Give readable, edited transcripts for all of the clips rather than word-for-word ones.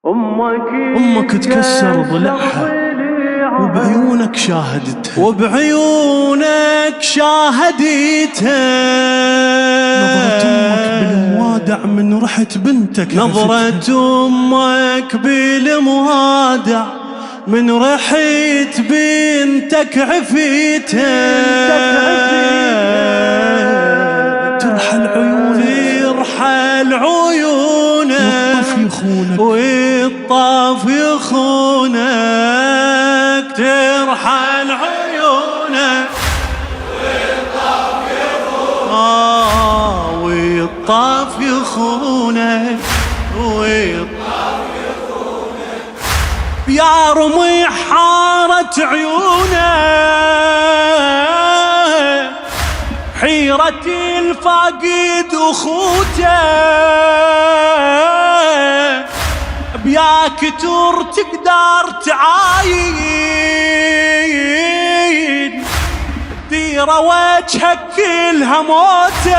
أمك تكسر ضلعها وبعيونك شاهدتها نظرة أمك بالموادع من رحت بنتك نظرة أمك بالموادع من رحت بنتك عفيتها ترحل عيونك والطف يخونك ترحل عيونك والطف يخونك يا رمي حارة عيونك حيرة الفاقد أخوته بيا كتر تقدر تعاين ديرة وجهك كلها موته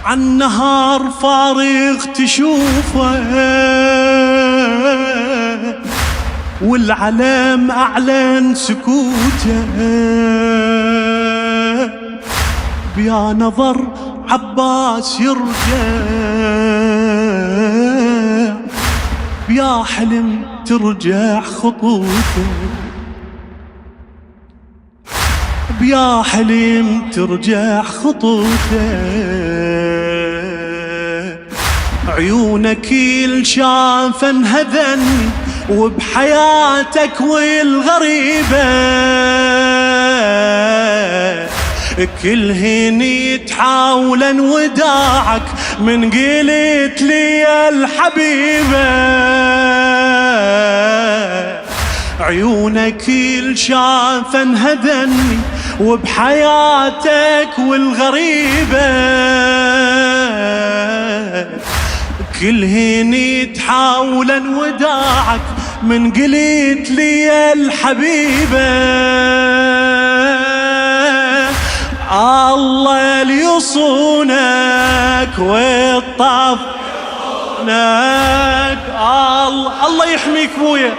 عالنهار فارغ تشوفه والعلم أعلن سكوته بيا نظر عباس يرجع بيا حلم ترجع خطوته بيا حلم ترجع خطوته عيونك الشافة انهذني وبحياتك والغريبة كلهن يتحاولن وداعك من قلت لي الحبيبة عيونك الشافة انهذني وبحياتك والغريبة كلهن يتحاولن وداعك من قلت لي الحبيبة الله ليصونك والطف الله يحميك بويا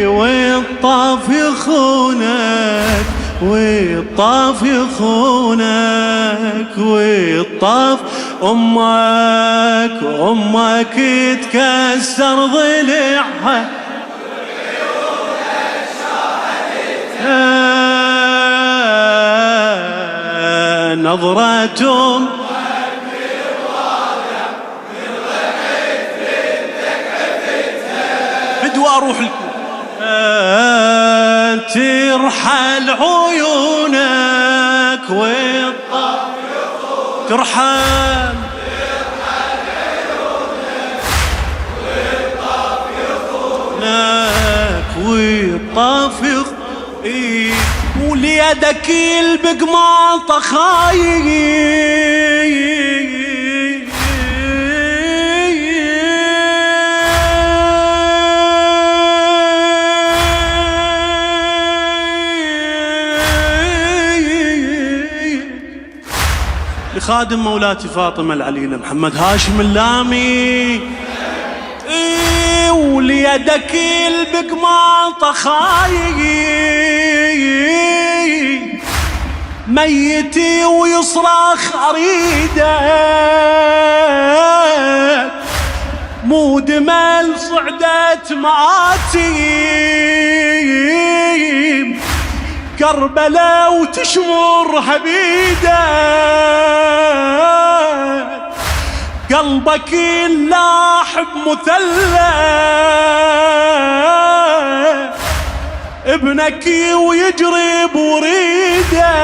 والطف يخونك والطف يخونك والطف أمك تكسر ضلعها نظرة أمك بالوادع من رحت بنتك عفتها بدو أروح لكم ترحل عيونك والطف ترحل عيونك والطف وليدك البقماطة خايف لخادم مولاتي فاطمة العليلة محمد هاشم اللامي وليدك البقماطة خايف ميتي ويصرخ أريدك مو دمل صعدت مآتي كربلاء وتشمرها بيدك قلبك اللاحب مثلث ابنك ويجري بوريده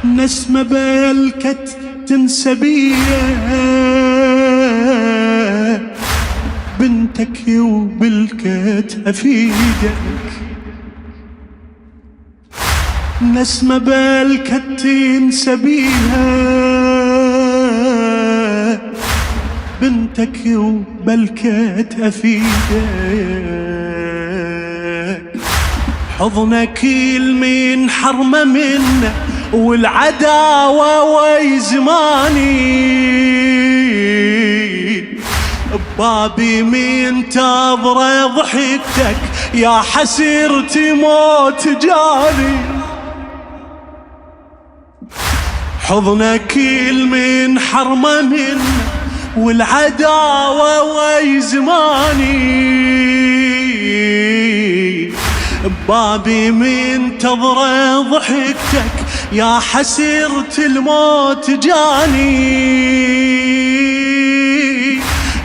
نسمة بالكت تنسبيه بنتك وبالكت أفيدك نسمة بالكت تنسبيها بنتك وبالكت أفيدك حضنك المين حرمة منه والعداوة ويزماني ببابي منتظرة ضحكتك يا حسيرتي موت جاني حضنك من حرمة من والعداوة ويزماني ببابي منتظرة ضحكتك يا حسيرة الموت جاني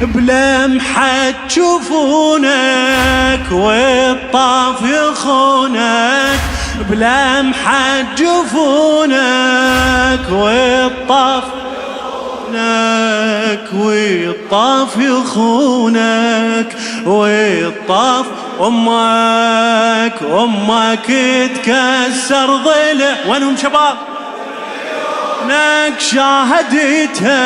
بلمحة جفونك والطاف يخونك بلمحة جفونك والطاف والطاف يخونك والطاف أمك تكسر ضلع وينهم شباب نك شاهدتها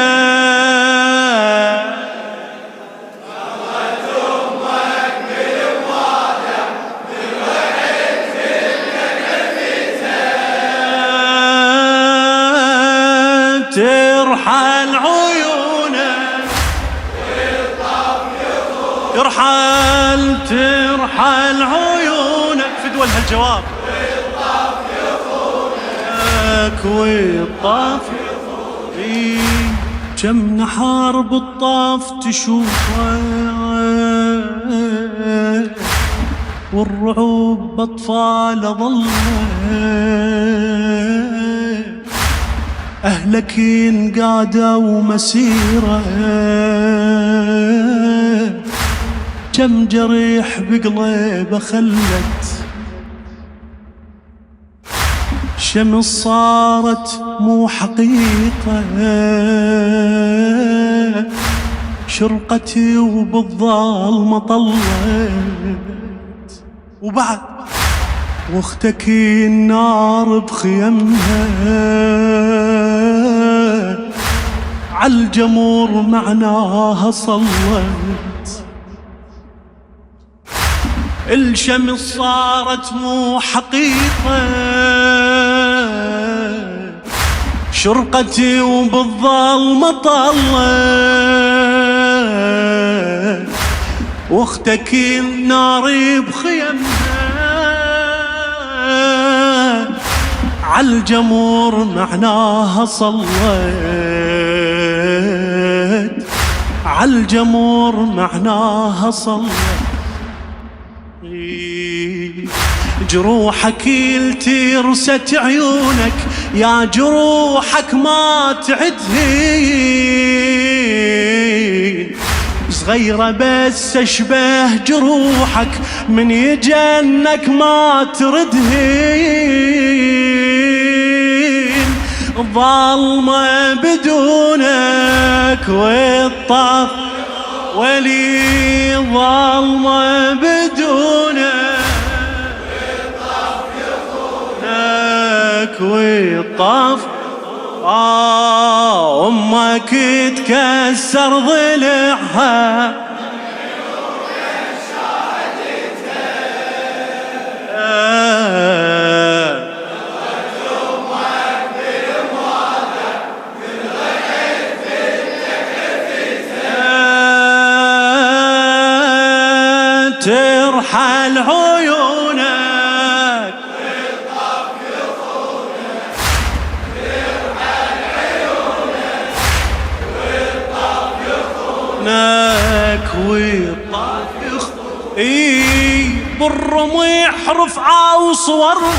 ترحل عيونك ترحل عيونك فدوى هالجواب والطاف كم نحار بالطاف تشوفه والرعوب بأطفال ظلت أهلك انقادوا مسيرة كم جريح بقلبه خلت شمس صارت مو حقيقة شرقتي وبالظلمة طلت وبعد واختك النار بخيمها عالجمور معناها صلت الشمس صارت مو حقيقة شرقتي وبالظلمة طلت واختك النار بخيمها عالجمور معناها صلت عالجمور معناها صلت جروحك الترست عيونك يا جروحك ما تعدهين صغيرة بس اشبه جروحك من يجنك ما تردهين ظلمة بدونك والطاف ولي ظلمة بدونك والطاف أمك تكسر ضلعها ترحل عيونك والطاف بالرمح رفعة وصورهم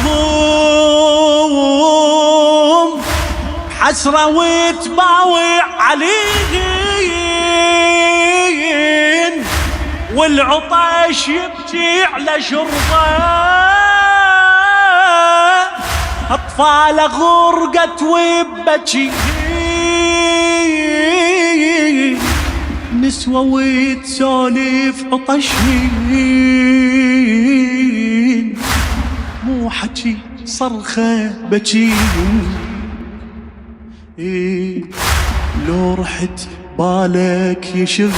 حسرة وتباوع عليهن والعطش يبكي على شربه أطفال غرقت وبكي نسوة وتسولف عطشين مو حكي صرخة بكين لو رحت بالك يشغلك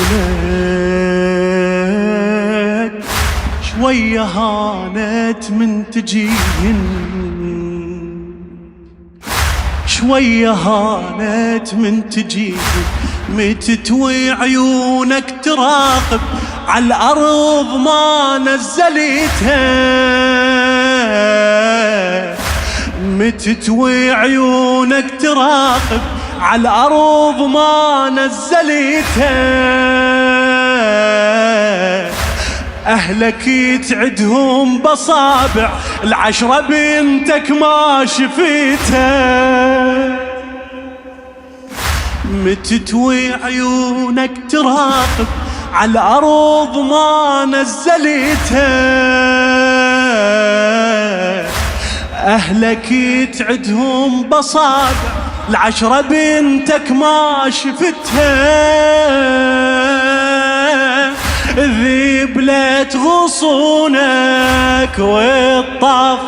شوية هانت من تجين شوية هانت من تجيك متتوي عيونك تراقب على الأرض ما نزلتها متتوي عيونك تراقب على الأرض ما نزلتها أهلك تعدهم بصابع العشرة بنتك ما شفيتها متتوي عيونك تراقب على الأرض ما نزلتها أهلك تعدهم بصابع العشرة بنتك ما شفتها ذبلت غصونك والطاف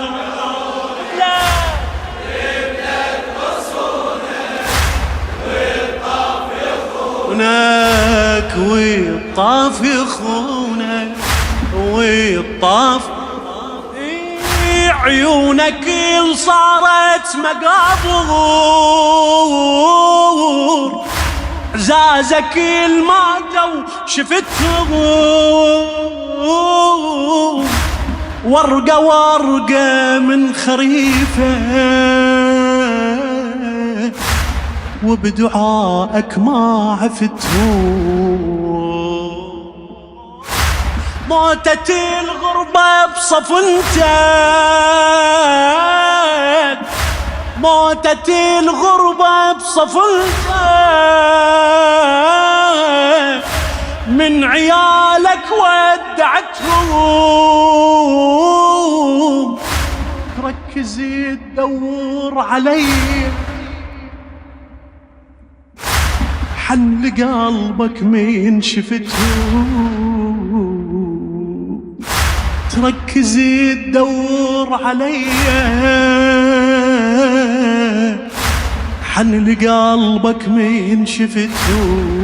والطاف يخونك والطاف عيونك صارت مقابر زازك الماتوا شفتهم ورقة ورقة من خريفة وبدعائك ما عفتهم موتت الغربة بصفنتك موتت الغربة بصفنتك من عيالك ودعتهم ركزي تدور علي حن لقلبك من شفتهم تركزي تدور علي حن لقلبك من شفتهم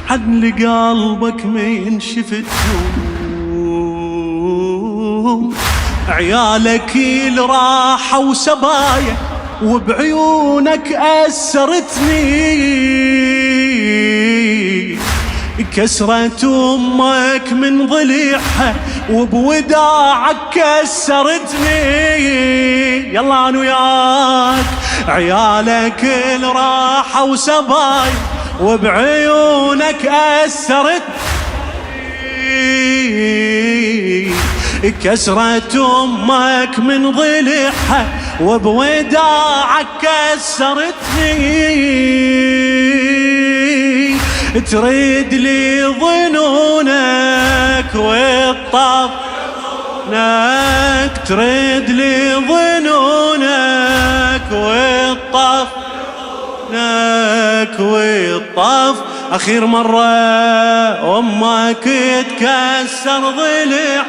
حن لقلبك من شفتهم عيالك اللي راحوا وسبايا وبعيونك أسرتني كسرت أمك من ضليعها وبوداعك كسرتني يلا أنا وياك عيالك اللي راحوا وسباي وبعيونك أسرتني كسرت أمك من ضليعها وبوداعك كسرتني تريد لي ظنونك والطفنك تريد لي ظنونك والطف آخر مرة أمك تكسر ضلع